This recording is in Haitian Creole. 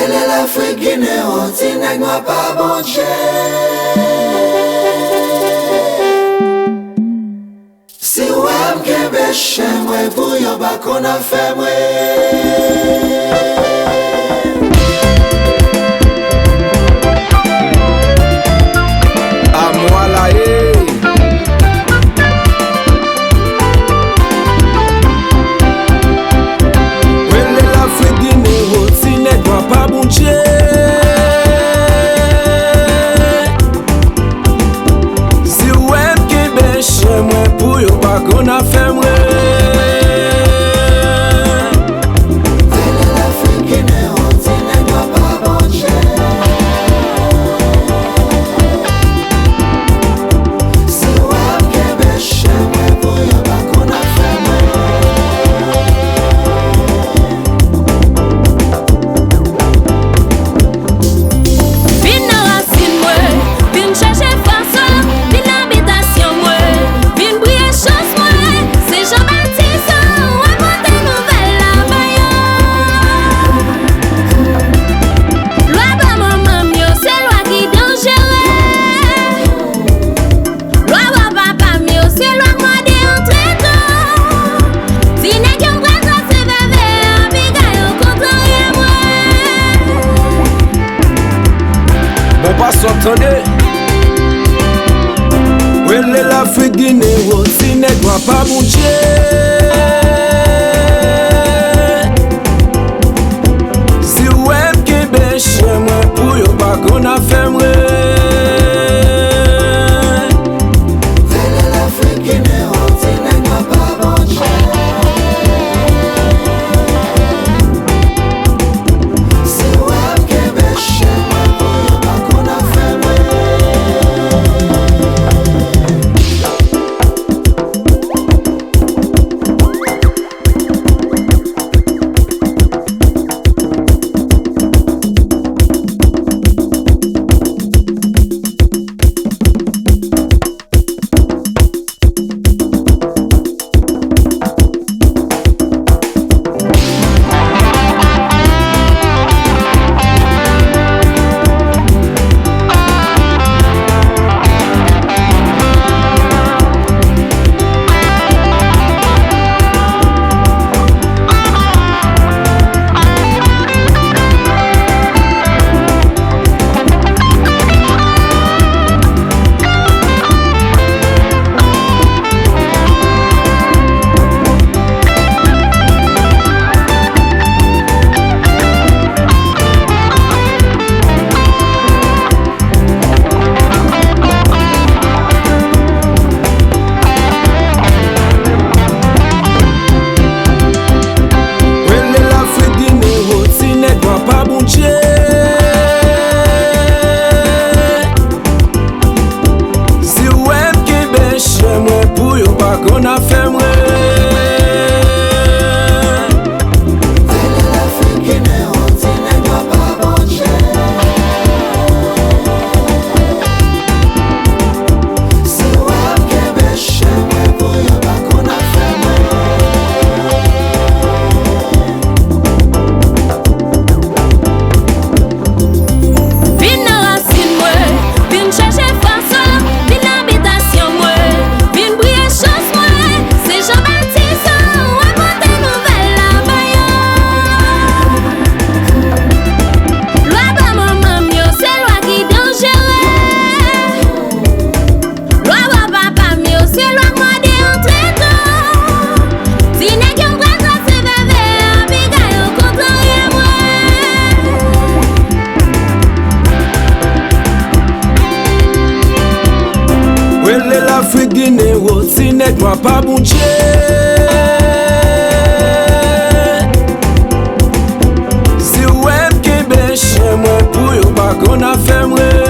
Vele l'Afrique Guinéo, ti nèg moi pas bon Dieu. Si wèm kebe chè mwen pou yon ba kon a fè mwen. A moi la Vele l'Afrique Guinéo, ti nèg moi pas bon Dieu. Qu'on a fait moi. Vele l'Afrique Guinéo, ti nèg moi pas bon Dieu. Si wèm kebe chè mwen pou yon ba kon a fè mwen. Vin nan racine mwen, vin cherche force, vin habitation mwen, vin briller chance mwen. C'est Jean-Baptiste, raconte nouvelle la bayon. Loi ba maman mio, c'est loi qui dangereux. Loi ba papa mio, c'est loi moi de entrer temps. Si nèg yon prend ça c'est bébé, abiga yo content rien moi. Bon pas s'entendez. Vele l'Afrique Guinéo, ti nèg moi pas bon Dieu. Si wèm kebe chè mwen pou yon ba kon a fè mwen. Vele l'Afrique Guinéo, ti nèg moi pas bon Dieu. Si wèm kebe chè mwen pou yon ba kon a fè mwen. Qu'on a fait moi. Vele l'Afrique Guinéo, ti nèg moi pas bon Dieu. Si wèm kebe chè mwen pou yon ba kon a fè mwen. Vin nan racine mwen, vin cherche force, vin habitation mwen, vin briller chance mwen. C'est Jean-Baptiste, raconte nouvelle la bayon. Loi ba maman mio, c'est loi qui dangereux. Loi ba papa mio, c'est loi moi de entrer temps. Si nèg yon prend ça c'est bébé, abiga yo content rien moi. Vele l'Afrique Guinéo, ti nèg moi pas bon Dieu. Si wèm kebe chè mwen pou yon ba kon a fè mwen.